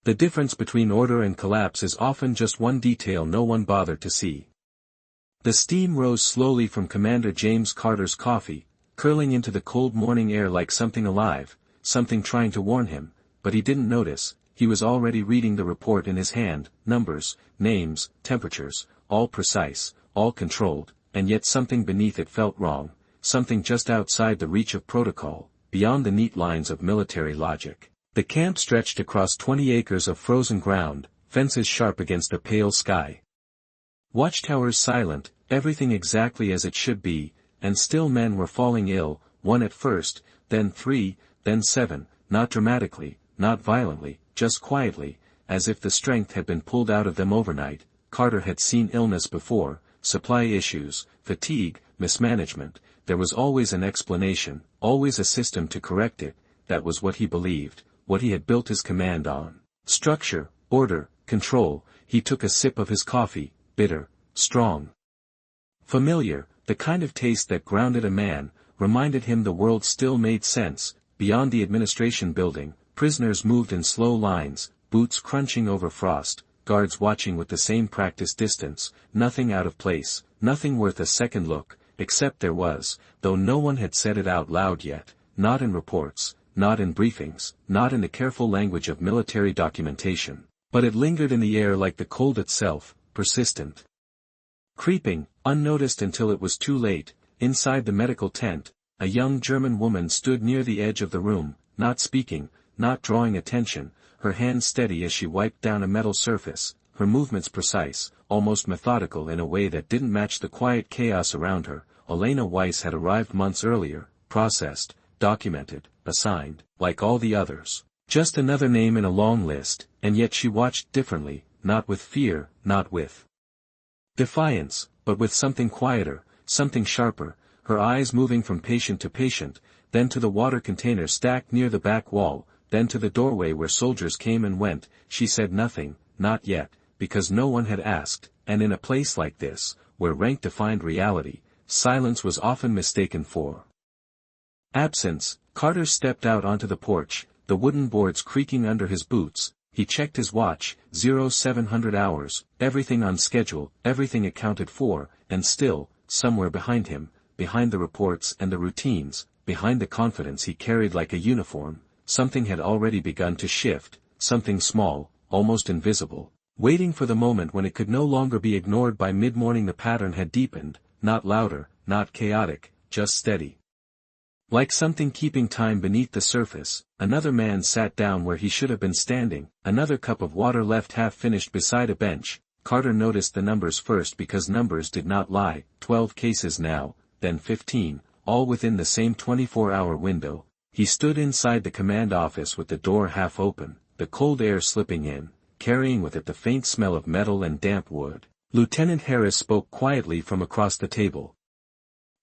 The difference between order and collapse is often just one detail no one bothered to see. The steam rose slowly from Commander James Carter's coffee, curling into the cold morning air like something alive, something trying to warn him, but he didn't notice. He was already reading the report in his hand, numbers, names, temperatures, all precise, all controlled, and yet something beneath it felt wrong, something just outside the reach of protocol, beyond the neat lines of military logic. The camp stretched across 20 acres of frozen ground, fences sharp against a pale sky. Watchtowers silent, everything exactly as it should be, and still men were falling ill, one at first, then 3, then 7, not dramatically, not violently, just quietly, as if the strength had been pulled out of them overnight. Carter had seen illness before, supply issues, fatigue, mismanagement. There was always an explanation, always a system to correct it. That was what he believed, what he had built his command on. Structure, order, control. He took a sip of his coffee, bitter, strong, familiar, the kind of taste that grounded a man, reminded him the world still made sense. Beyond the administration building, prisoners moved in slow lines, boots crunching over frost, guards watching with the same practiced distance, nothing out of place, nothing worth a second look, except there was, though no one had said it out loud yet, not in reports, not in briefings, not in the careful language of military documentation, but it lingered in the air like the cold itself, persistent. Creeping, unnoticed until it was too late, inside the medical tent, a young German woman stood near the edge of the room, not speaking, not drawing attention, her hand steady as she wiped down a metal surface, her movements precise, almost methodical in a way that didn't match the quiet chaos around her. Elena Weiss had arrived months earlier, processed, documented, assigned, like all the others. Just another name in a long list, and yet she watched differently, not with fear, not with defiance, but with something quieter, something sharper, her eyes moving from patient to patient, then to the water container stacked near the back wall, then to the doorway where soldiers came and went. She said nothing, not yet, because no one had asked, and in a place like this, where rank defined reality, silence was often mistaken for absence. Carter stepped out onto the porch, the wooden boards creaking under his boots. He checked his watch, 0700 hours, everything on schedule, everything accounted for, and still, somewhere behind him, behind the reports and the routines, behind the confidence he carried like a uniform, something had already begun to shift, something small, almost invisible, waiting for the moment when it could no longer be ignored. By mid-morning the pattern had deepened, not louder, not chaotic, just steady. Like something keeping time beneath the surface. Another man sat down where he should have been standing, another cup of water left half finished beside a bench. Carter noticed the numbers first because numbers did not lie. 12 cases now, then 15, all within the same 24-hour window. He stood inside the command office with the door half open, the cold air slipping in, carrying with it the faint smell of metal and damp wood. Lieutenant Harris spoke quietly from across the table,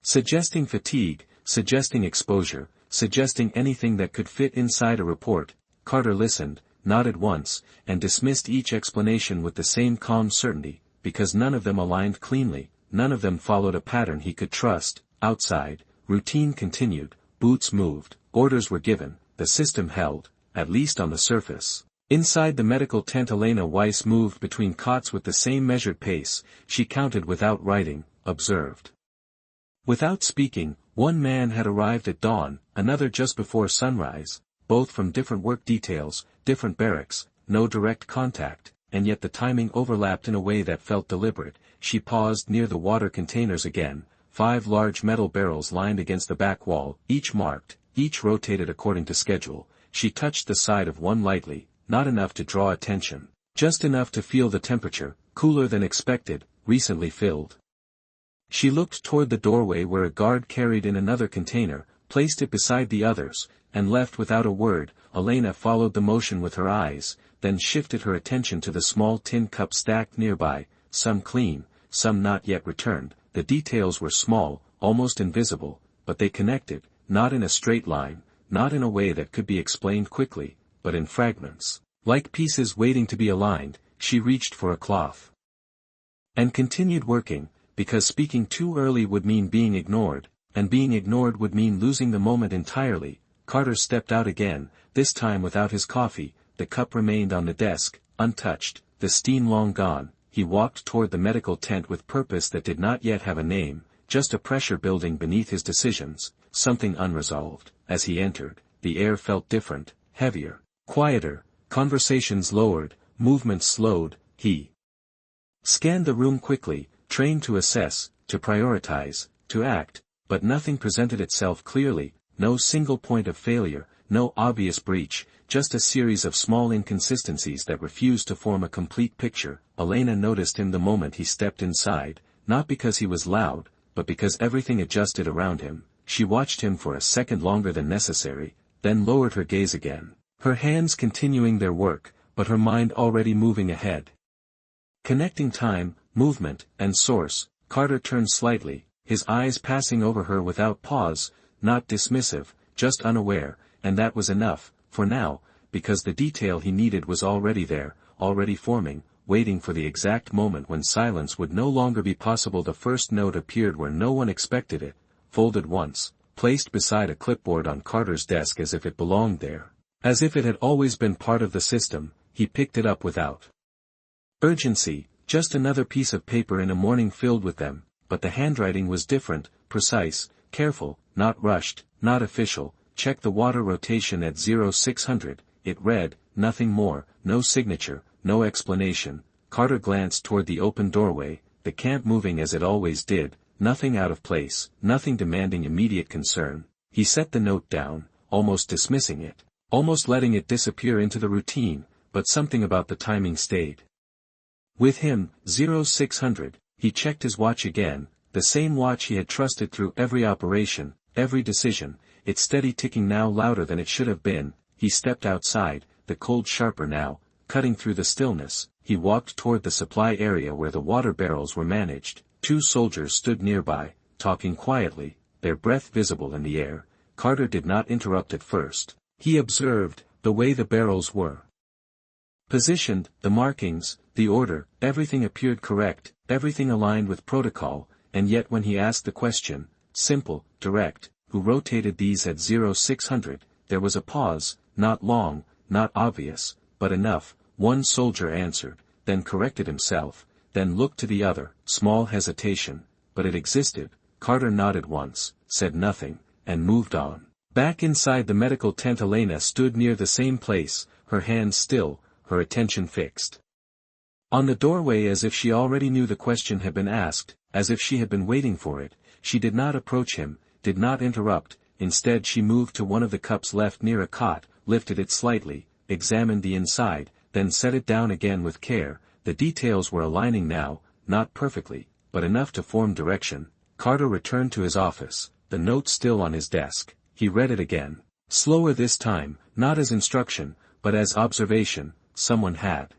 suggesting fatigue, suggesting exposure, suggesting anything that could fit inside a report. Carter listened, nodded once, and dismissed each explanation with the same calm certainty, because none of them aligned cleanly, none of them followed a pattern he could trust. Outside, routine continued, boots moved, orders were given, the system held, at least on the surface. Inside the medical tent Elena Weiss moved between cots with the same measured pace. She counted without writing, observed without speaking. One man had arrived at dawn, another just before sunrise, both from different work details, different barracks, no direct contact, and yet the timing overlapped in a way that felt deliberate. She paused near the water containers again, 5 large metal barrels lined against the back wall, each marked, each rotated according to schedule. She touched the side of one lightly, not enough to draw attention, just enough to feel the temperature, cooler than expected, recently filled. She looked toward the doorway where a guard carried in another container, placed it beside the others, and left without a word. Elena followed the motion with her eyes, then shifted her attention to the small tin cups stacked nearby, some clean, some not yet returned. The details were small, almost invisible, but they connected, not in a straight line, not in a way that could be explained quickly, but in fragments. Like pieces waiting to be aligned, she reached for a cloth and continued working, because speaking too early would mean being ignored, and being ignored would mean losing the moment entirely. Carter stepped out again, this time without his coffee, the cup remained on the desk, untouched, the steam long gone. He walked toward the medical tent with purpose that did not yet have a name, just a pressure building beneath his decisions, something unresolved. As he entered, the air felt different, heavier, quieter, conversations lowered, movements slowed. He scanned the room quickly, trained to assess, to prioritize, to act, but nothing presented itself clearly, no single point of failure, no obvious breach, just a series of small inconsistencies that refused to form a complete picture. Elena noticed him the moment he stepped inside, not because he was loud, but because everything adjusted around him. She watched him for a second longer than necessary, then lowered her gaze again, her hands continuing their work, but her mind already moving ahead. Connecting time, movement, and source. Carter turned slightly, his eyes passing over her without pause, not dismissive, just unaware, and that was enough, for now, because the detail he needed was already there, already forming, waiting for the exact moment when silence would no longer be possible. The first note appeared where no one expected it, folded once, placed beside a clipboard on Carter's desk as if it belonged there. As if it had always been part of the system. He picked it up without urgency, just another piece of paper in a morning filled with them, but the handwriting was different, precise, careful, not rushed, not official. Check the water rotation at 0600, it read, nothing more, no signature, no explanation. Carter glanced toward the open doorway, the camp moving as it always did, nothing out of place, nothing demanding immediate concern. He set the note down, almost dismissing it, almost letting it disappear into the routine, but something about the timing stayed with him. 0600, he checked his watch again, the same watch he had trusted through every operation, every decision, its steady ticking now louder than it should have been. He stepped outside, the cold sharper now, cutting through the stillness. He walked toward the supply area where the water barrels were managed. 2 soldiers stood nearby, talking quietly, their breath visible in the air. Carter did not interrupt at first. He observed the way the barrels were positioned, the markings, the order. Everything appeared correct, everything aligned with protocol, and yet when he asked the question, simple, direct, who rotated these at 0600, there was a pause, not long, not obvious, but enough. One soldier answered, then corrected himself, then looked to the other. Small hesitation, but it existed. Carter nodded once, said nothing, and moved on. Back inside the medical tent, Elena stood near the same place, her hands still, her attention fixed on the doorway, as if she already knew the question had been asked, as if she had been waiting for it. She did not approach him, did not interrupt. Instead she moved to one of the cups left near a cot, lifted it slightly, examined the inside, then set it down again with care. The details were aligning now, not perfectly, but enough to form direction. Carter returned to his office, the note still on his desk. He read it again, slower this time, not as instruction, but as observation. Someone had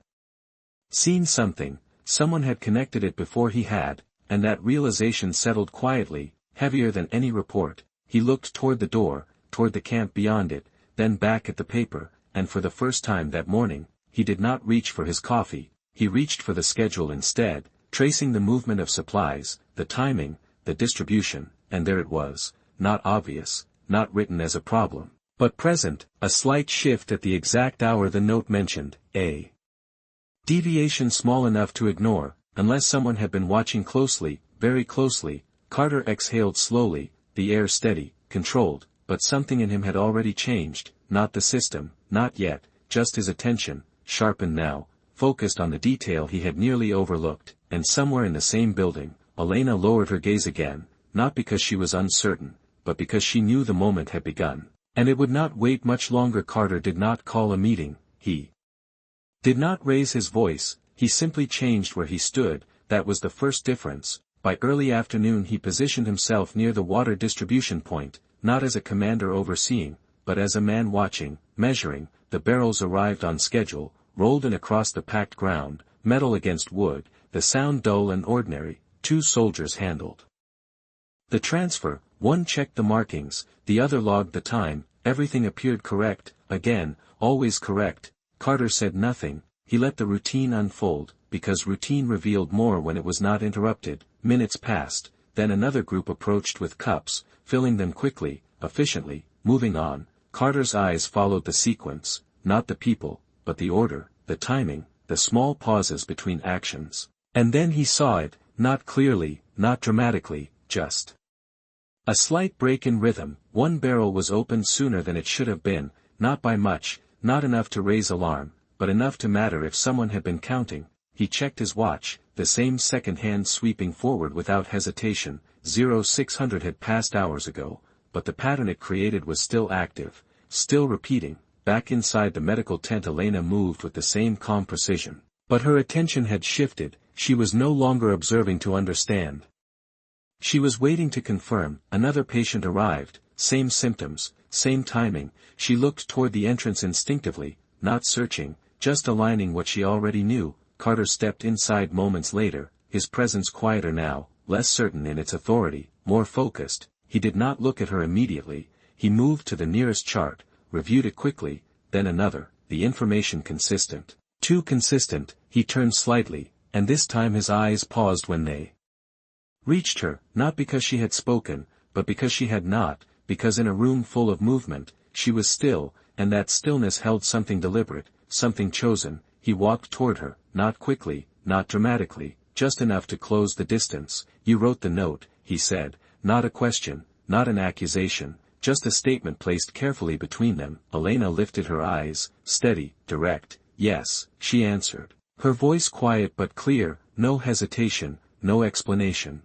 seen something, someone had connected it before he had, and that realization settled quietly, heavier than any report. He looked toward the door, toward the camp beyond it, then back at the paper, and for the first time that morning, he did not reach for his coffee. He reached for the schedule instead, tracing the movement of supplies, the timing, the distribution, and there it was, not obvious, not written as a problem, but present, a slight shift at the exact hour the note mentioned, a deviation small enough to ignore, unless someone had been watching closely, very closely. Carter exhaled slowly, the air steady, controlled, but something in him had already changed, not the system, not yet, just his attention, sharpened now, focused on the detail he had nearly overlooked. And somewhere in the same building, Elena lowered her gaze again, not because she was uncertain, but because she knew the moment had begun, and it would not wait much longer. Carter did not call a meeting, he did not raise his voice, he simply changed where he stood. That was the first difference. By early afternoon he positioned himself near the water distribution point, not as a commander overseeing, but as a man watching, measuring. The barrels arrived on schedule, rolled in across the packed ground, metal against wood, the sound dull and ordinary. 2 soldiers handled the transfer, one checked the markings, the other logged the time. Everything appeared correct, again, always correct. Carter said nothing, he let the routine unfold, because routine revealed more when it was not interrupted. Minutes passed, then another group approached with cups, filling them quickly, efficiently, moving on. Carter's eyes followed the sequence, not the people, but the order, the timing, the small pauses between actions. And then he saw it, not clearly, not dramatically, just a slight break in rhythm. One barrel was opened sooner than it should have been, not by much, not enough to raise alarm, but enough to matter if someone had been counting. He checked his watch, the same second hand sweeping forward without hesitation. 0600 had passed hours ago, but the pattern it created was still active, still repeating. Back inside the medical tent Elena moved with the same calm precision. But her attention had shifted, she was no longer observing to understand. She was waiting to confirm. Another patient arrived, same symptoms, same timing. She looked toward the entrance instinctively, not searching, just aligning what she already knew. Carter stepped inside moments later, his presence quieter now, less certain in its authority, more focused. He did not look at her immediately. He moved to the nearest chart, reviewed it quickly, then another, the information consistent. Too consistent. He turned slightly, and this time his eyes paused when they reached her, not because she had spoken, but because she had not, because in a room full of movement, she was still, and that stillness held something deliberate, something chosen. He walked toward her, not quickly, not dramatically, just enough to close the distance. "You wrote the note," he said, not a question, not an accusation, just a statement placed carefully between them. Elena lifted her eyes, steady, direct. "Yes," she answered. Her voice quiet but clear, no hesitation, no explanation.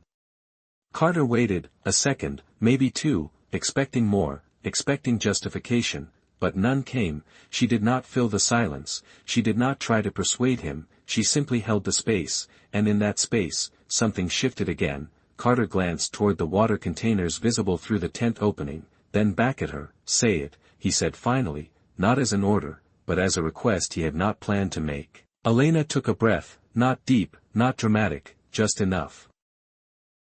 Carter waited, a second, maybe two, expecting more, expecting justification, but none came. She did not fill the silence, she did not try to persuade him, she simply held the space, and in that space, something shifted again. Carter glanced toward the water containers visible through the tent opening, then back at her. "Say it," he said finally, not as an order, but as a request he had not planned to make. Elena took a breath, not deep, not dramatic, just enough.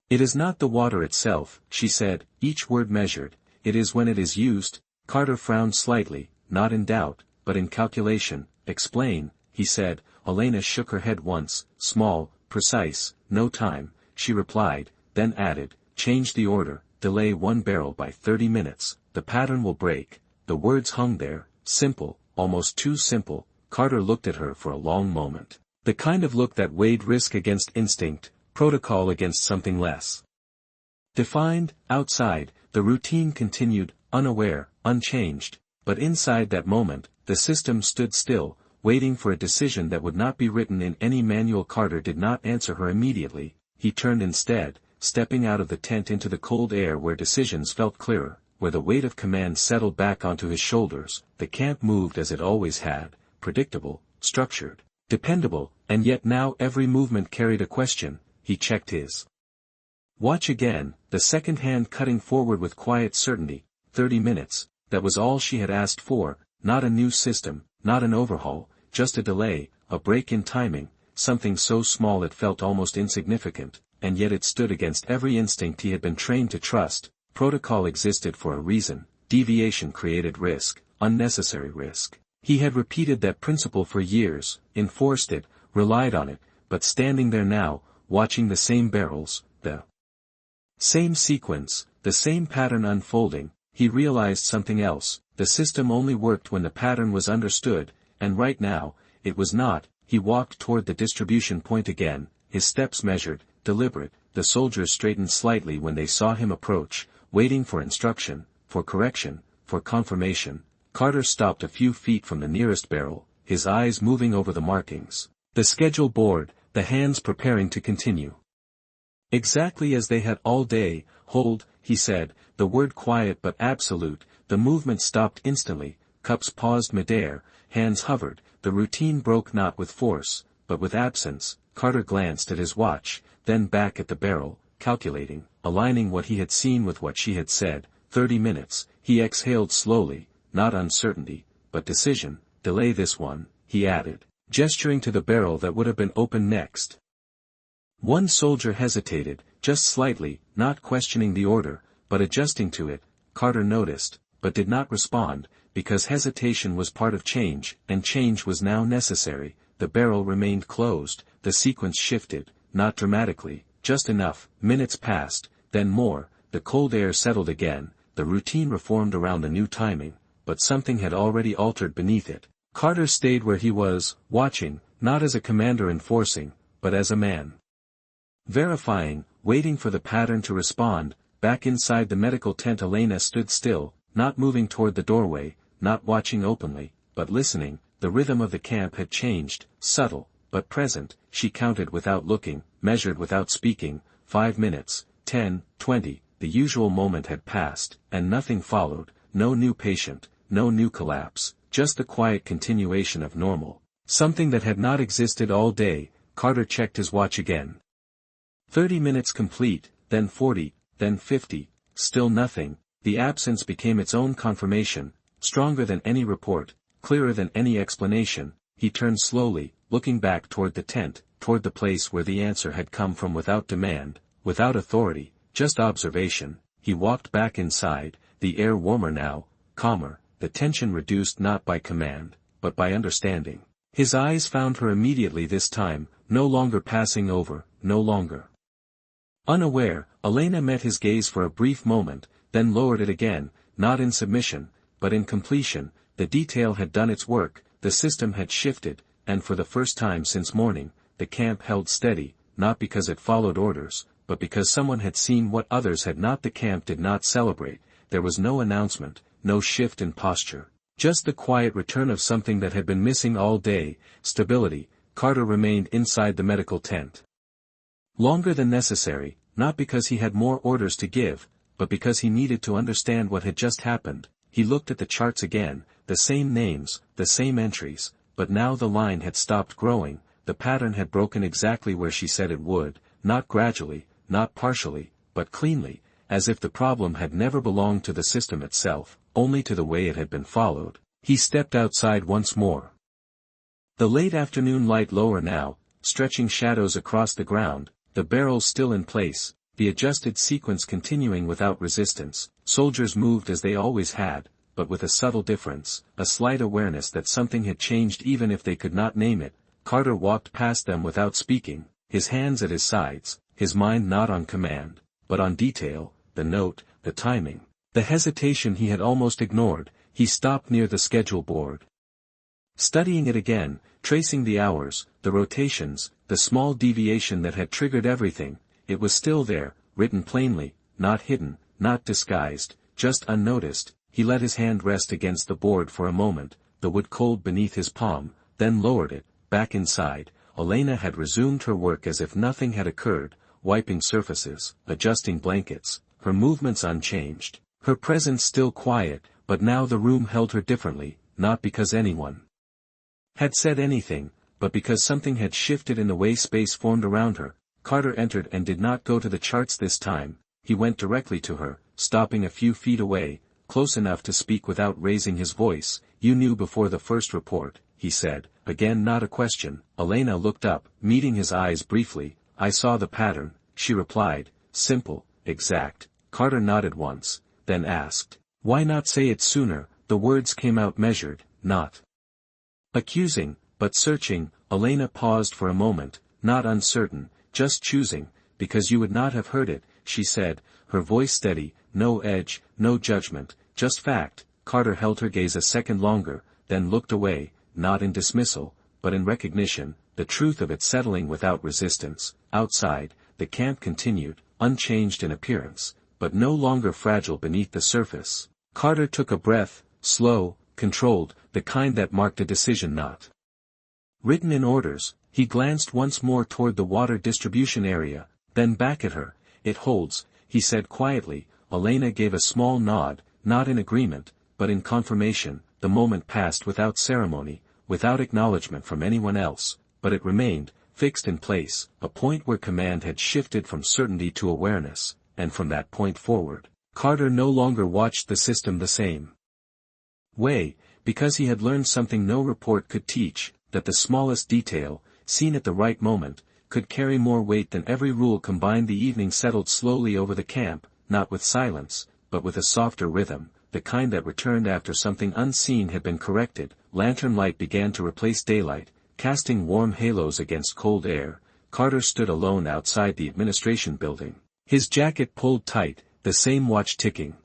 "It is not the water itself," she said, each word measured. "It is when it is used." Carter frowned slightly, not in doubt, but in calculation. "Explain," he said. Elena shook her head once, small, precise. "No time," she replied, then added, "Change the order, delay one barrel by 30 minutes, the pattern will break." The words hung there, simple, almost too simple. Carter looked at her for a long moment. The kind of look that weighed risk against instinct, protocol against something less defined. Outside, the routine continued, unaware, unchanged, but inside that moment, the system stood still, waiting for a decision that would not be written in any manual. Carter did not answer her immediately. He turned instead, stepping out of the tent into the cold air where decisions felt clearer, where the weight of command settled back onto his shoulders. The camp moved as it always had, predictable, structured, dependable, and yet now every movement carried a question. He checked his watch again, the second hand cutting forward with quiet certainty. 30 minutes, that was all she had asked for, not a new system, not an overhaul, just a delay, a break in timing, something so small it felt almost insignificant, and yet it stood against every instinct he had been trained to trust. Protocol existed for a reason, deviation created risk, unnecessary risk. He had repeated that principle for years, enforced it, relied on it, but standing there now, watching the same barrels, the same sequence, the same pattern unfolding, he realized something else. The system only worked when the pattern was understood, and right now, it was not. He walked toward the distribution point again, his steps measured, deliberate. The soldiers straightened slightly when they saw him approach, waiting for instruction, for correction, for confirmation. Carter stopped a few feet from the nearest barrel, his eyes moving over the markings, the schedule board, the hands preparing to continue. "Exactly as they had all day." "Hold," he said, the word quiet but absolute. The movement stopped instantly, cups paused midair, hands hovered. The routine broke not with force, but with absence. Carter glanced at his watch, then back at the barrel, calculating, aligning what he had seen with what she had said. 30 minutes, he exhaled slowly, not uncertainty, but decision. "Delay this one," he added, gesturing to the barrel that would have been opened next. One soldier hesitated, just slightly, not questioning the order, but adjusting to it. Carter noticed, but did not respond, because hesitation was part of change, and change was now necessary. The barrel remained closed, the sequence shifted, not dramatically, just enough. Minutes passed, then more. The cold air settled again, the routine reformed around the new timing, but something had already altered beneath it. Carter stayed where he was, watching, not as a commander enforcing, but as a man. Verifying, waiting for the pattern to respond. Back inside the medical tent, Elena stood still, not moving toward the doorway, not watching openly, but listening. The rhythm of the camp had changed, subtle, but present. She counted without looking, measured without speaking. 5 minutes, 10, 20, the usual moment had passed, and nothing followed, no new patient, no new collapse, just the quiet continuation of normal. Something that had not existed all day. Carter checked his watch again. 30 minutes complete, then 40, then 50, still nothing. The absence became its own confirmation, stronger than any report, clearer than any explanation. He turned slowly, looking back toward the tent, toward the place where the answer had come from, without demand, without authority, just observation. He walked back inside, the air warmer now, calmer, the tension reduced not by command, but by understanding. His eyes found her immediately this time, no longer passing over, no longer unaware. Elena met his gaze for a brief moment, then lowered it again, not in submission, but in completion. The detail had done its work, the system had shifted, and for the first time since morning, the camp held steady, not because it followed orders, but because someone had seen what others had not. The camp did not celebrate. There was no announcement, no shift in posture, just the quiet return of something that had been missing all day, stability. Carter remained inside the medical tent longer than necessary, not because he had more orders to give, but because he needed to understand what had just happened. He looked at the charts again, the same names, the same entries, but now the line had stopped growing. The pattern had broken exactly where she said it would, not gradually, not partially, but cleanly, as if the problem had never belonged to the system itself, only to the way it had been followed. He stepped outside once more. The late afternoon light lower now, stretching shadows across the ground, the barrels still in place, the adjusted sequence continuing without resistance. Soldiers moved as they always had, but with a subtle difference, a slight awareness that something had changed even if they could not name it. Carter walked past them without speaking, his hands at his sides, his mind not on command, but on detail, the note, the timing, the hesitation he had almost ignored. He stopped near the schedule board, studying it again, tracing the hours, the rotations, the small deviation that had triggered everything. It was still there, written plainly, not hidden, not disguised, just unnoticed. He let his hand rest against the board for a moment, the wood cold beneath his palm, then lowered it. Back inside, Elena had resumed her work as if nothing had occurred, wiping surfaces, adjusting blankets, her movements unchanged, her presence still quiet. But now the room held her differently, not because anyone had said anything, but because something had shifted in the way space formed around her. Carter entered and did not go to the charts this time. He went directly to her, stopping a few feet away, close enough to speak without raising his voice. "You knew before the first report," he said, again not a question. Elena looked up, meeting his eyes briefly. "I saw the pattern," she replied, simple, exact. Carter nodded once, then asked, "Why not say it sooner?" The words came out measured, not accusing, but searching. Elena paused for a moment, not uncertain, just choosing. "Because you would not have heard it," she said, her voice steady, no edge, no judgment, just fact. Carter held her gaze a second longer, then looked away, not in dismissal, but in recognition, the truth of it settling without resistance. Outside, the camp continued, unchanged in appearance, but no longer fragile beneath the surface. Carter took a breath, slow, controlled, the kind that marked a decision not written in orders. He glanced once more toward the water distribution area, then back at her. "It holds," he said quietly. Elena gave a small nod, not in agreement, but in confirmation. The moment passed without ceremony, without acknowledgement from anyone else, but it remained, fixed in place, a point where command had shifted from certainty to awareness, and from that point forward, Carter no longer watched the system the same way, because he had learned something no report could teach, that the smallest detail, seen at the right moment, could carry more weight than every rule combined. The evening settled slowly over the camp, not with silence, but with a softer rhythm, the kind that returned after something unseen had been corrected. Lantern light began to replace daylight, casting warm halos against cold air. Carter stood alone outside the administration building, his jacket pulled tight, the same watch ticking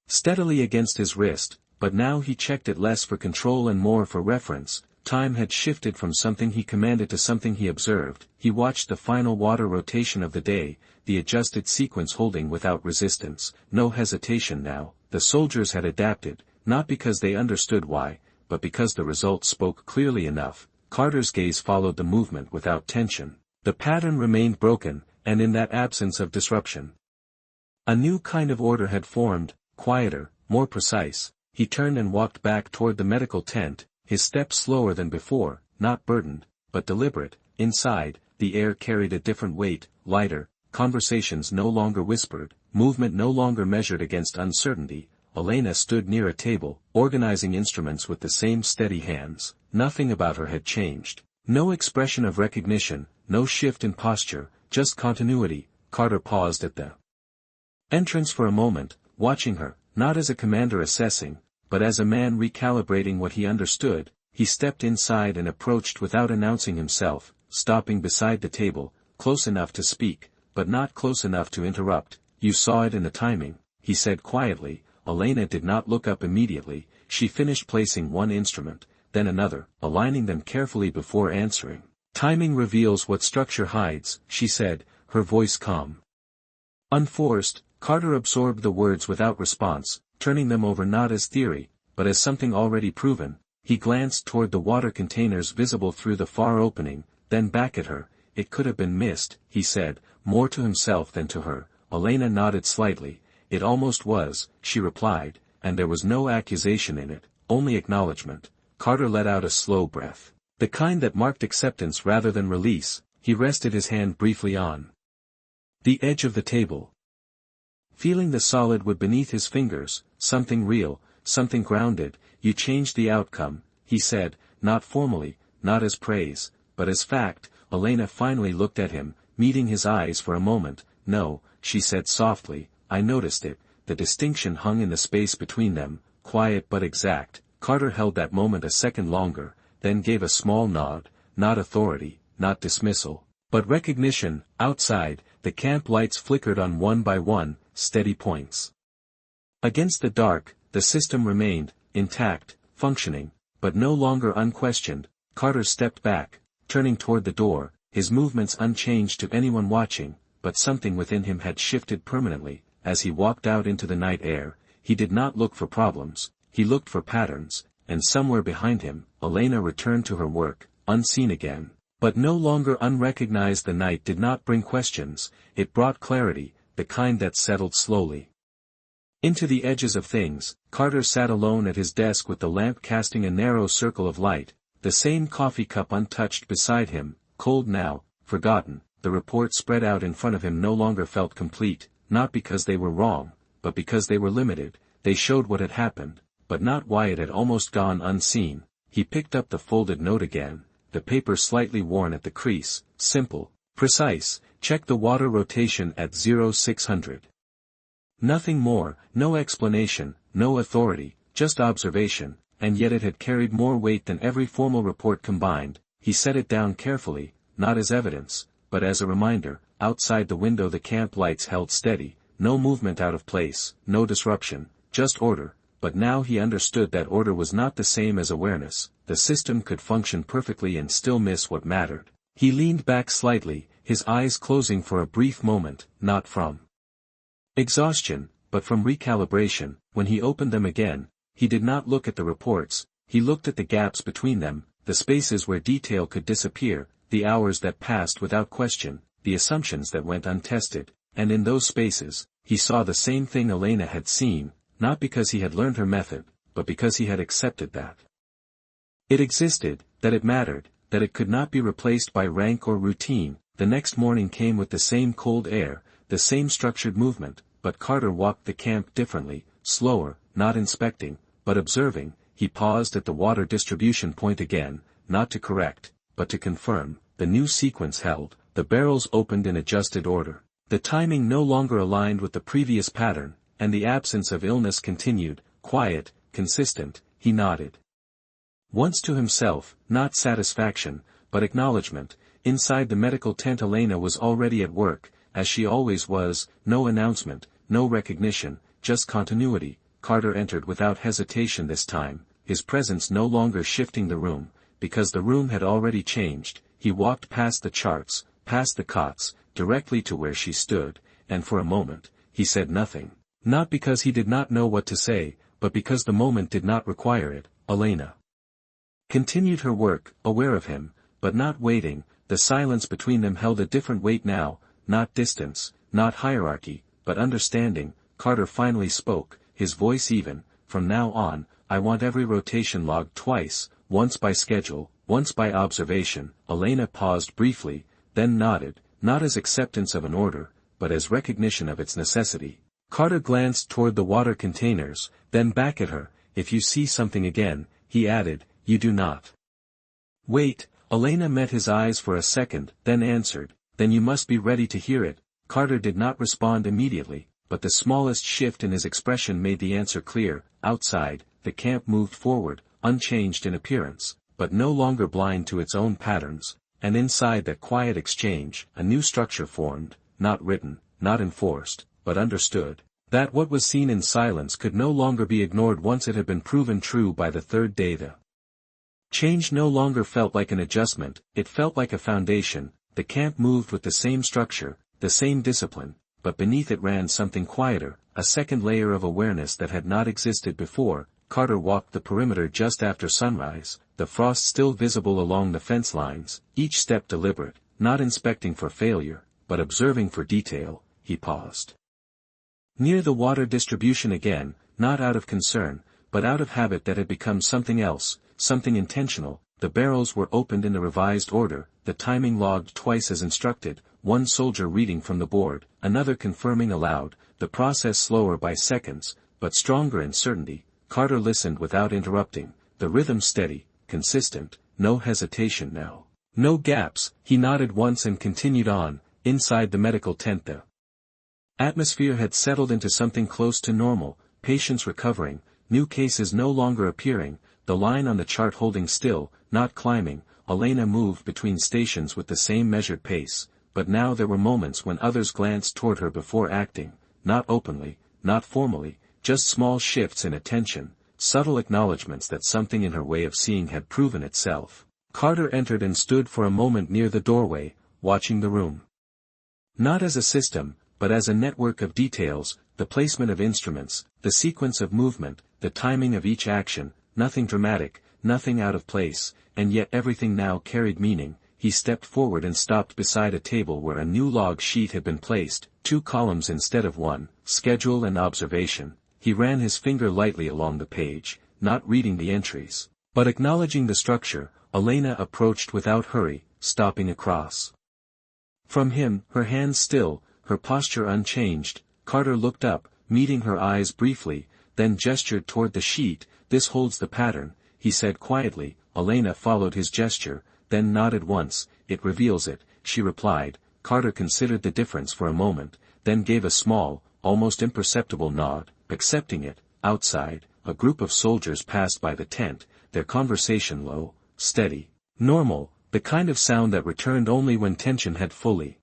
steadily against his wrist. but now he checked it less for control and more for reference. Time had shifted from something he commanded to something he observed. He watched the final water rotation of the day, the adjusted sequence holding without resistance, no hesitation now. The soldiers had adapted, not because they understood why, but because the results spoke clearly enough. Carter's gaze followed the movement without tension. The pattern remained broken, and in that absence of disruption, a new kind of order had formed, quieter, more precise. He turned and walked back toward the medical tent, his step slower than before, not burdened, but deliberate. Inside, the air carried a different weight, lighter, conversations no longer whispered, movement no longer measured against uncertainty. Elena stood near a table, organizing instruments with the same steady hands. Nothing about her had changed. No expression of recognition, no shift in posture, just continuity. Carter paused at the entrance for a moment, watching her, not as a commander assessing, but as a man recalibrating what he understood. He stepped inside and approached without announcing himself, stopping beside the table, close enough to speak, but not close enough to interrupt. "You saw it in the timing," he said quietly. Elena did not look up immediately. She finished placing one instrument, then another, aligning them carefully before answering. "Timing reveals what structure hides," she said, her voice calm. Unforced, Carter absorbed the words without response, turning them over not as theory, but as something already proven. He glanced toward the water containers visible through the far opening, then back at her. "It could have been missed," he said, more to himself than to her. Elena nodded slightly. "It almost was," she replied, and there was no accusation in it, only acknowledgement. Carter let out a slow breath, the kind that marked acceptance rather than release. He rested his hand briefly on the edge of the table, feeling the solid wood beneath his fingers. Something real, something grounded. "You changed the outcome," he said, not formally, not as praise, but as fact. Elena finally looked at him, meeting his eyes for a moment. "No," she said softly, "I noticed it." The distinction hung in the space between them, quiet but exact. Carter held that moment a second longer, then gave a small nod, not authority, not dismissal, but recognition. Outside, the camp lights flickered on one by one, steady points. Against the dark, the system remained, intact, functioning, but no longer unquestioned. Carter stepped back, turning toward the door, his movements unchanged to anyone watching, but something within him had shifted permanently. As he walked out into the night air, he did not look for problems, he looked for patterns, and somewhere behind him, Elena returned to her work, unseen again, but no longer unrecognized. The night did not bring questions, it brought clarity, the kind that settled slowly into the edges of things. Carter sat alone at his desk with the lamp casting a narrow circle of light, the same coffee cup untouched beside him, cold now, forgotten. The reports spread out in front of him no longer felt complete, not because they were wrong, but because they were limited. They showed what had happened, but not why it had almost gone unseen. He picked up the folded note again, the paper slightly worn at the crease. Simple, precise, check the water rotation at 0600. Nothing more, no explanation, no authority, just observation, and yet it had carried more weight than every formal report combined. He set it down carefully, not as evidence, but as a reminder. Outside the window the camp lights held steady, no movement out of place, no disruption, just order. But now he understood that order was not the same as awareness. The system could function perfectly and still miss what mattered. He leaned back slightly, his eyes closing for a brief moment, not from exhaustion, but from recalibration. When he opened them again, he did not look at the reports, he looked at the gaps between them, the spaces where detail could disappear, the hours that passed without question, the assumptions that went untested, and in those spaces, he saw the same thing Elena had seen, not because he had learned her method, but because he had accepted that it existed, that it mattered, that it could not be replaced by rank or routine. The next morning came with the same cold air, the same structured movement, but Carter walked the camp differently, slower, not inspecting, but observing. He paused at the water distribution point again, not to correct, but to confirm. The new sequence held, the barrels opened in adjusted order. The timing no longer aligned with the previous pattern, and the absence of illness continued, quiet, consistent. He nodded once to himself, not satisfaction, but acknowledgement. Inside the medical tent Elena was already at work, as she always was. No announcement, no recognition, just continuity. Carter entered without hesitation this time, his presence no longer shifting the room, because the room had already changed. He walked past the charts, past the cots, directly to where she stood, and for a moment, he said nothing. Not because he did not know what to say, but because the moment did not require it. Elena continued her work, aware of him, but not waiting. The silence between them held a different weight now, not distance, not hierarchy, but understanding. Carter finally spoke, his voice even. From now on, I want every rotation logged twice, once by schedule, once by observation. Elena paused briefly, then nodded, not as acceptance of an order, but as recognition of its necessity. Carter glanced toward the water containers, then back at her. If you see something again, he added, you do not. Wait. Elena met his eyes for a second, then answered, then you must be ready to hear it. Carter did not respond immediately, but the smallest shift in his expression made the answer clear. Outside, the camp moved forward, unchanged in appearance, but no longer blind to its own patterns, and inside that quiet exchange, a new structure formed, not written, not enforced, but understood. That what was seen in silence could no longer be ignored once it had been proven true by the third day. The change no longer felt like an adjustment, it felt like a foundation. The camp moved with the same structure, the same discipline, but beneath it ran something quieter, a second layer of awareness that had not existed before. Carter walked the perimeter just after sunrise, the frost still visible along the fence lines, each step deliberate, not inspecting for failure, but observing for detail. He paused near the water distribution again, not out of concern, but out of habit that had become something else, something intentional. The barrels were opened in the revised order, the timing logged twice as instructed, one soldier reading from the board, another confirming aloud, the process slower by seconds, but stronger in certainty. Carter listened without interrupting, the rhythm steady, consistent, no hesitation now, no gaps. He nodded once and continued on. Inside the medical tent the atmosphere had settled into something close to normal, patients recovering, new cases no longer appearing, the line on the chart holding still, not climbing. Elena moved between stations with the same measured pace, but now there were moments when others glanced toward her before acting, not openly, not formally, just small shifts in attention, subtle acknowledgments that something in her way of seeing had proven itself. Carter entered and stood for a moment near the doorway, watching the room. Not as a system, but as a network of details, the placement of instruments, the sequence of movement, the timing of each action, nothing dramatic, nothing out of place, and yet everything now carried meaning. He stepped forward and stopped beside a table where a new log sheet had been placed, 2 columns instead of 1, schedule and observation. He ran his finger lightly along the page, not reading the entries, but acknowledging the structure. Elena approached without hurry, stopping across from him, her hands still, her posture unchanged. Carter looked up, meeting her eyes briefly, then gestured toward the sheet. This holds the pattern, he said quietly. Elena followed his gesture, then nodded once. It reveals it, she replied. Carter considered the difference for a moment, then gave a small, almost imperceptible nod, accepting it. Outside, a group of soldiers passed by the tent, their conversation low, steady, normal, the kind of sound that returned only when tension had fully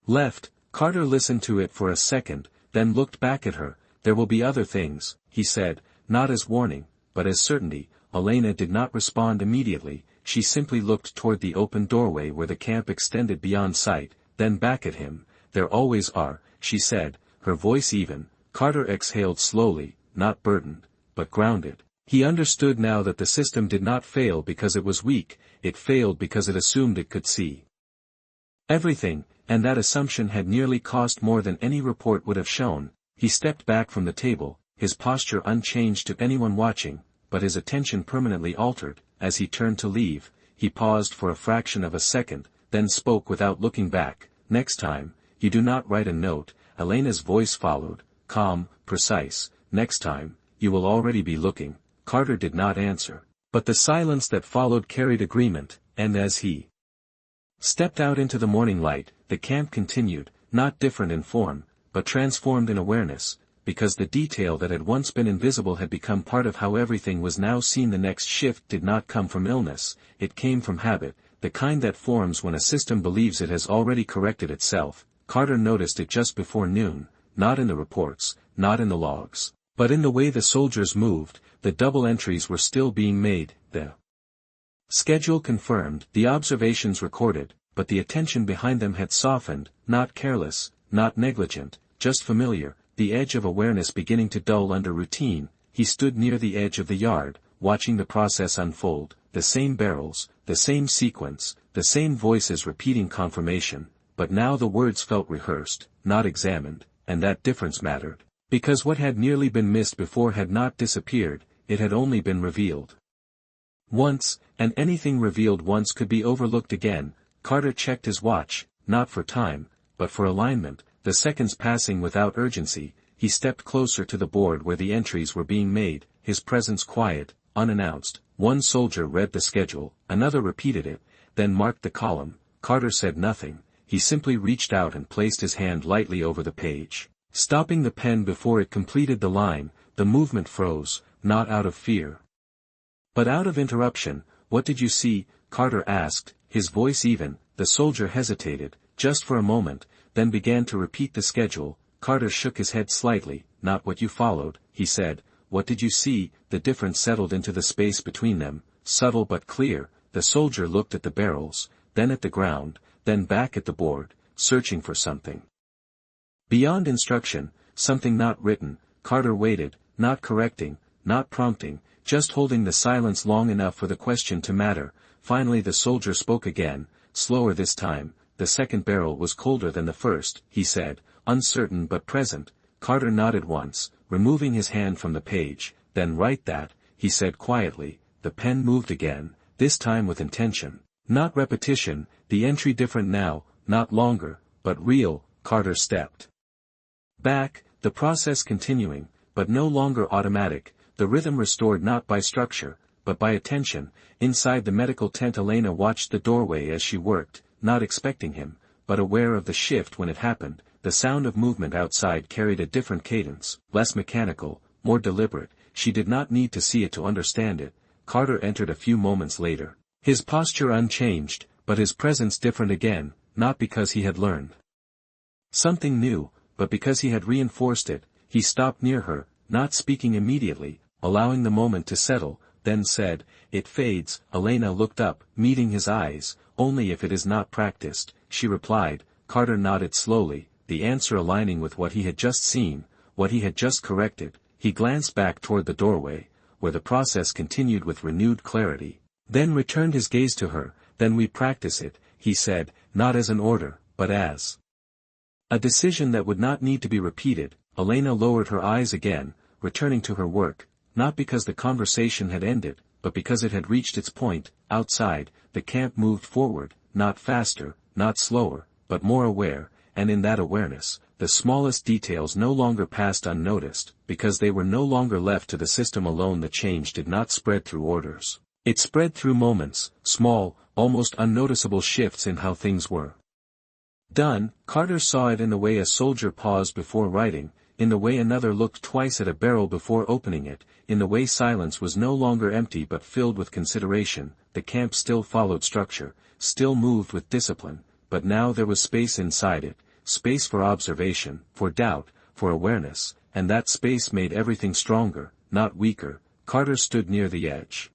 left. Carter listened to it for a second, then looked back at her. There will be other things, he said, not as warning, but as certainty. Elena did not respond immediately, she simply looked toward the open doorway where the camp extended beyond sight, then back at him. There always are, she said, her voice even. Carter exhaled slowly, not burdened, but grounded. He understood now that the system did not fail because it was weak, it failed because it assumed it could see everything, and that assumption had nearly cost more than any report would have shown. He stepped back from the table, his posture unchanged to anyone watching, but his attention permanently altered. As he turned to leave, he paused for a fraction of a second, then spoke without looking back. Next time, you do not write a note. Elena's voice followed, calm, precise. Next time, you will already be looking. Carter did not answer, but the silence that followed carried agreement, and as he stepped out into the morning light, the camp continued, not different in form, but transformed in awareness, because the detail that had once been invisible had become part of how everything was now seen. The next shift did not come from illness, it came from habit, the kind that forms when a system believes it has already corrected itself. Carter noticed it just before noon, not in the reports, not in the logs, But in the way the soldiers moved, the double entries were still being made, the schedule confirmed, the observations recorded, but the attention behind them had softened, not careless, not negligent, just familiar, the edge of awareness beginning to dull under routine. He stood near the edge of the yard, watching the process unfold, the same barrels, the same sequence, the same voices repeating confirmation, but now the words felt rehearsed, not examined, and that difference mattered. Because what had nearly been missed before had not disappeared, it had only been revealed once, and anything revealed once could be overlooked again. Carter checked his watch, not for time, but for alignment, the seconds passing without urgency. He stepped closer to the board where the entries were being made, his presence quiet, unannounced. One soldier read the schedule, another repeated it, then marked the column. Carter said nothing, he simply reached out and placed his hand lightly over the page, stopping the pen before it completed the line. The movement froze, not out of fear, but out of interruption. "What did you see?" Carter asked, his voice even. The soldier hesitated, just for a moment, then began to repeat the schedule. Carter shook his head slightly. "Not what you followed," he said. "What did you see?" The difference settled into the space between them, subtle but clear. The soldier looked at the barrels, then at the ground, then back at the board, searching for something beyond instruction, something not written. Carter waited, not correcting, not prompting, just holding the silence long enough for the question to matter. Finally the soldier spoke again, slower this time. "The second barrel was colder than the first," he said, uncertain but present. Carter nodded once, removing his hand from the page. "Then write that," he said quietly. The pen moved again, this time with intention, not repetition. The entry different now, not longer, but real. Carter stepped back, the process continuing, but no longer automatic, the rhythm restored not by structure, but by attention. Inside the medical tent Elena watched the doorway as she worked, not expecting him, but aware of the shift when it happened. The sound of movement outside carried a different cadence, less mechanical, more deliberate. She did not need to see it to understand it. Carter entered a few moments later, his posture unchanged, but his presence different again, not because he had learned something new, but because he had reinforced it. He stopped near her, not speaking immediately, allowing the moment to settle, then said, "It fades." Elena looked up, meeting his eyes. "Only if it is not practiced," she replied. Carter nodded slowly, the answer aligning with what he had just seen, what he had just corrected. He glanced back toward the doorway, where the process continued with renewed clarity, then returned his gaze to her. "Then we practice it," he said, not as an order, but as a decision that would not need to be repeated. Elena lowered her eyes again, returning to her work, not because the conversation had ended, but because it had reached its point. Outside, the camp moved forward, not faster, not slower, but more aware, and in that awareness, the smallest details no longer passed unnoticed, because they were no longer left to the system alone. The change did not spread through orders. It spread through moments, small, almost unnoticeable shifts in how things were done. Carter saw it in the way a soldier paused before writing, in the way another looked twice at a barrel before opening it, in the way silence was no longer empty but filled with consideration. The camp still followed structure, still moved with discipline, but now there was space inside it, space for observation, for doubt, for awareness, and that space made everything stronger, not weaker. Carter stood near the edge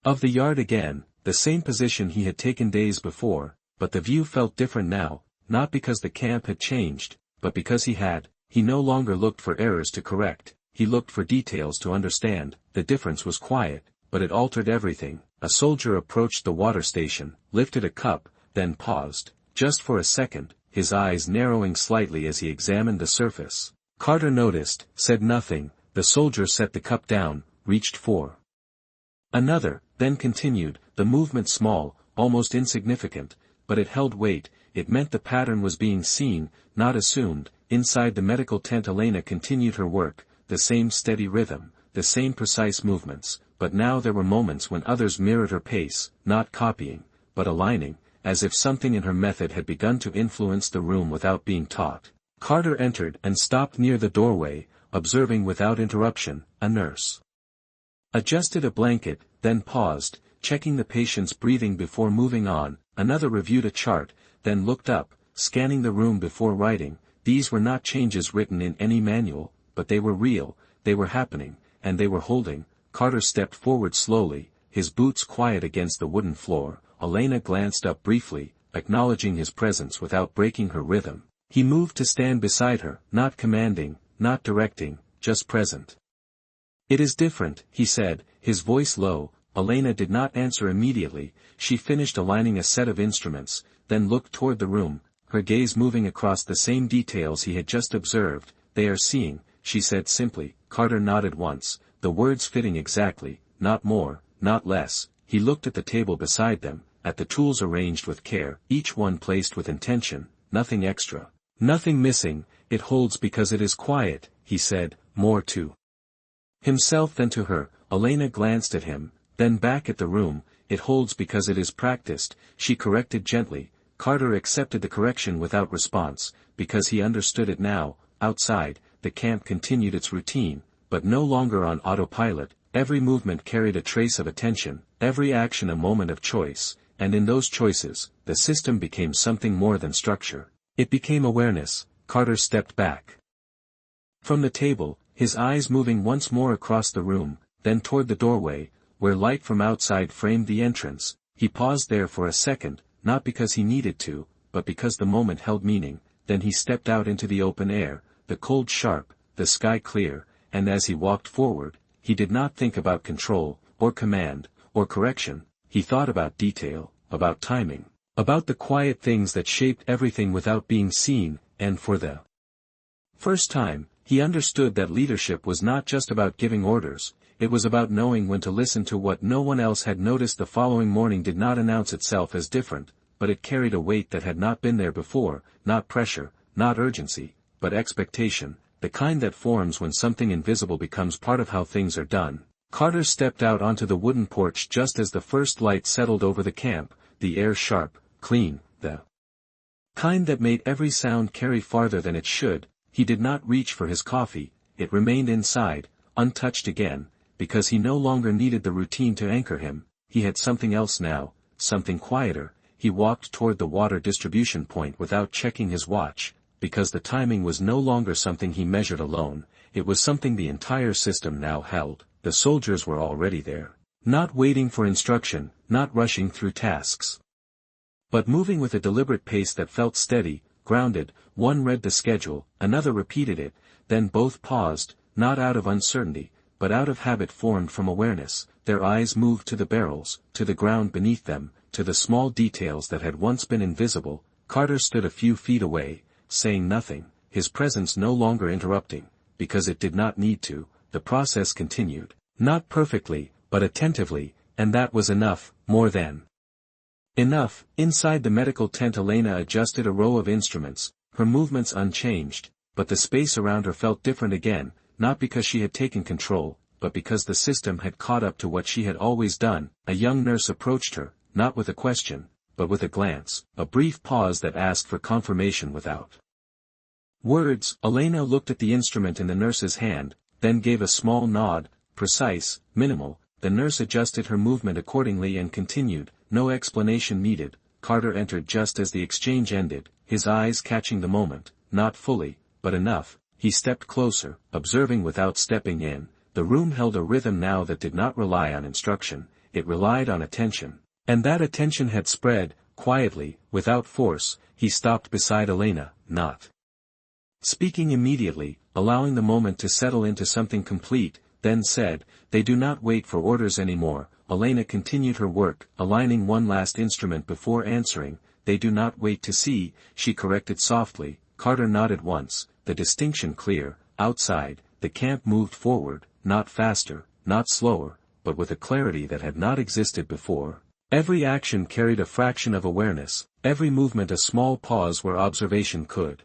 of the yard again, the same position he had taken days before, but the view felt different now, not because the camp had changed, but because he no longer looked for errors to correct, he looked for details to understand. The difference was quiet, but it altered everything. A soldier approached the water station, lifted a cup, then paused, just for a second, his eyes narrowing slightly as he examined the surface. Carter noticed, said nothing. The soldier set the cup down, reached for another, then continued, the movement small, almost insignificant, but it held weight. It meant the pattern was being seen, not assumed. Inside the medical tent Elena continued her work, the same steady rhythm, the same precise movements, but now there were moments when others mirrored her pace, not copying, but aligning, as if something in her method had begun to influence the room without being taught. Carter entered and stopped near the doorway, observing without interruption. A nurse adjusted a blanket, then paused, checking the patient's breathing before moving on. Another reviewed a chart, then looked up, scanning the room before writing. These were not changes written in any manual, but they were real. they were happening, and they were holding. Carter stepped forward slowly, his boots quiet against the wooden floor. Elena glanced up briefly, acknowledging his presence without breaking her rhythm. He moved to stand beside her, not commanding, not directing, just present. "It is different," he said, his voice low. Elena did not answer immediately. She finished aligning a set of instruments, then looked toward the room, her gaze moving across the same details he had just observed. "They are seeing," she said simply. Carter nodded once, the words fitting exactly, not more, not less. He looked at the table beside them, at the tools arranged with care, each one placed with intention, nothing extra, nothing missing. "It holds because it is quiet," he said, more to himself than to her. Elena glanced at him, then back at the room. "It holds because it is practiced," she corrected gently. Carter accepted the correction without response, because he understood it now. Outside, the camp continued its routine, but no longer on autopilot. Every movement carried a trace of attention, every action a moment of choice, and in those choices, the system became something more than structure. It became awareness. Carter stepped back from the table, his eyes moving once more across the room, then toward the doorway, where light from outside framed the entrance. He paused there for a second, not because he needed to, but because the moment held meaning. Then he stepped out into the open air, the cold sharp, the sky clear, and as he walked forward, he did not think about control, or command, or correction. He thought about detail, about timing, about the quiet things that shaped everything without being seen. And for the first time, he understood that leadership was not just about giving orders, it was about knowing when to listen to what no one else had noticed. The following morning did not announce itself as different, but it carried a weight that had not been there before, not pressure, not urgency, but expectation, the kind that forms when something invisible becomes part of how things are done. Carter stepped out onto the wooden porch just as the first light settled over the camp, the air sharp, clean, the kind that made every sound carry farther than it should. He did not reach for his coffee, it remained inside, untouched again, because he no longer needed the routine to anchor him. He had something else now, something quieter. He walked toward the water distribution point without checking his watch, because the timing was no longer something he measured alone, it was something the entire system now held. The soldiers were already there, not waiting for instruction, not rushing through tasks, but moving with a deliberate pace that felt steady, grounded. One read the schedule, another repeated it, then both paused, not out of uncertainty, but out of habit formed from awareness. Their eyes moved to the barrels, to the ground beneath them, to the small details that had once been invisible. Carter stood a few feet away, saying nothing, his presence no longer interrupting, because it did not need to. The process continued, not perfectly, but attentively, and that was enough, more than enough. Inside the medical tent Elena adjusted a row of instruments, her movements unchanged, but the space around her felt different again, not because she had taken control, but because the system had caught up to what she had always done. A young nurse approached her, not with a question, but with a glance, a brief pause that asked for confirmation without words. Elena looked at the instrument in the nurse's hand, then gave a small nod, precise, minimal. The nurse adjusted her movement accordingly and continued, no explanation needed. Carter entered just as the exchange ended, his eyes catching the moment, not fully, but enough. He stepped closer, observing without stepping in. The room held a rhythm now that did not rely on instruction, it relied on attention. And that attention had spread, quietly, without force. He stopped beside Elena, not speaking immediately, allowing the moment to settle into something complete, then said, "They do not wait for orders anymore." Elena continued her work, aligning one last instrument before answering. "They do not wait to see," she corrected softly. Carter nodded once, the distinction clear. Outside, the camp moved forward, not faster, not slower, but with a clarity that had not existed before. Every action carried a fraction of awareness, every movement a small pause where observation could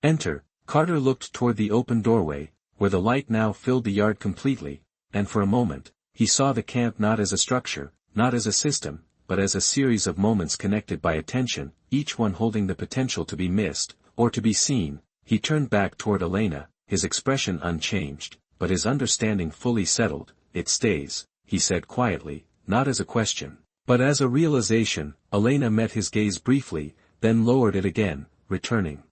enter. Carter looked toward the open doorway, where the light now filled the yard completely, and for a moment, he saw the camp not as a structure, not as a system, but as a series of moments connected by attention, each one holding the potential to be missed, or to be seen. He turned back toward Elena, his expression unchanged, but his understanding fully settled. "It stays," he said quietly, not as a question, but as a realization. Elena met his gaze briefly, then lowered it again, returning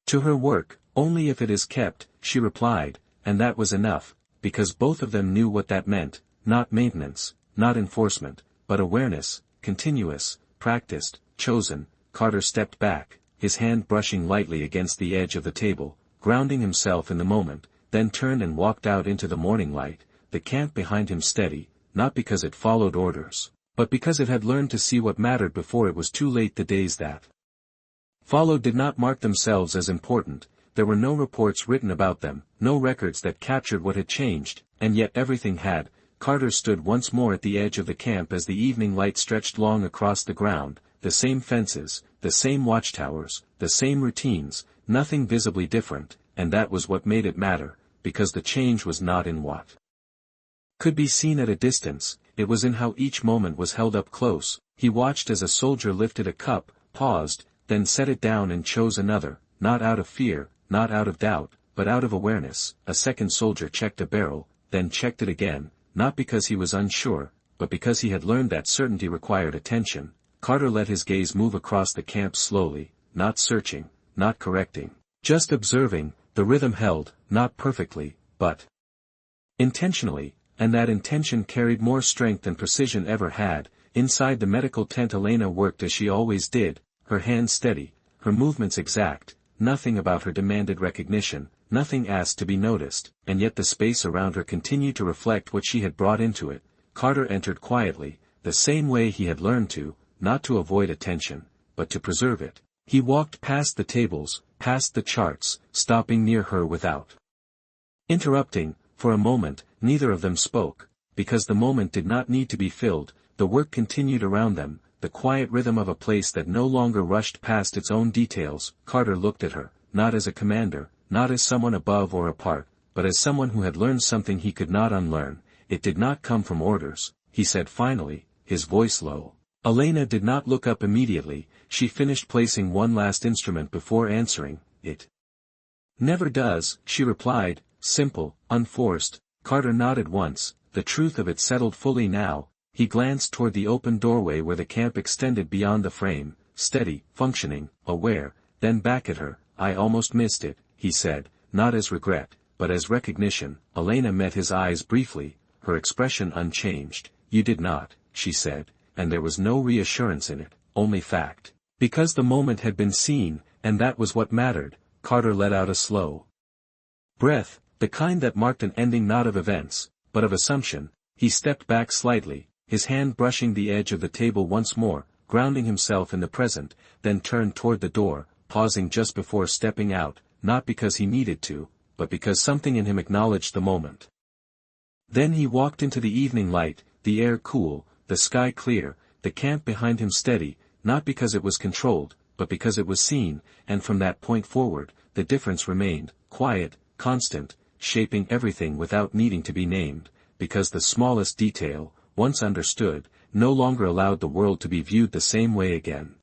to her work. "Only if it is kept," she replied, and that was enough, because both of them knew what that meant, not maintenance, not enforcement, but awareness, continuous, practiced, chosen. Carter stepped back, his hand brushing lightly against the edge of the table, grounding himself in the moment, then turned and walked out into the morning light, the camp behind him steady, not because it followed orders, but because it had learned to see what mattered before it was too late. The days that followed did not mark themselves as important, there were no reports written about them, no records that captured what had changed, and yet everything had. Carter stood once more at the edge of the camp as the evening light stretched long across the ground, the same fences, the same watchtowers, the same routines, nothing visibly different, and that was what made it matter, because the change was not in what could be seen at a distance, it was in how each moment was held up close. He watched as a soldier lifted a cup, paused, then set it down and chose another, not out of fear, not out of doubt, but out of awareness. A second soldier checked a barrel, then checked it again, not because he was unsure, but because he had learned that certainty required attention. Carter let his gaze move across the camp slowly, not searching, not correcting, just observing. The rhythm held, not perfectly, but intentionally, and that intention carried more strength than precision ever had. Inside the medical tent Elena worked as she always did, her hands steady, her movements exact. Nothing about her demanded recognition, nothing asked to be noticed, and yet the space around her continued to reflect what she had brought into it. Carter entered quietly, the same way he had learned to, not to avoid attention, but to preserve it. He walked past the tables, past the charts, stopping near her without interrupting. For a moment, neither of them spoke, because the moment did not need to be filled. The work continued around them, the quiet rhythm of a place that no longer rushed past its own details. Carter looked at her, not as a commander, not as someone above or apart, but as someone who had learned something he could not unlearn. It did not come from orders, he said finally, his voice low. Elena did not look up immediately. She finished placing one last instrument before answering. It never does, she replied, simple, unforced. Carter nodded once, the truth of it settled fully now. He glanced toward the open doorway where the camp extended beyond the frame, steady, functioning, aware, then back at her. I almost missed it, he said, not as regret, but as recognition. Elena met his eyes briefly, her expression unchanged. You did not, she said, and there was no reassurance in it, only fact. Because the moment had been seen, and that was what mattered. Carter let out a slow breath, the kind that marked an ending not of events, but of assumption. He stepped back slightly, his hand brushing the edge of the table once more, grounding himself in the present, then turned toward the door, pausing just before stepping out, not because he needed to, but because something in him acknowledged the moment. Then he walked into the evening light, the air cool, the sky clear, the camp behind him steady, not because it was controlled, but because it was seen, and from that point forward, the difference remained, quiet, constant, shaping everything without needing to be named, because the smallest detail, once understood, no longer allowed the world to be viewed the same way again.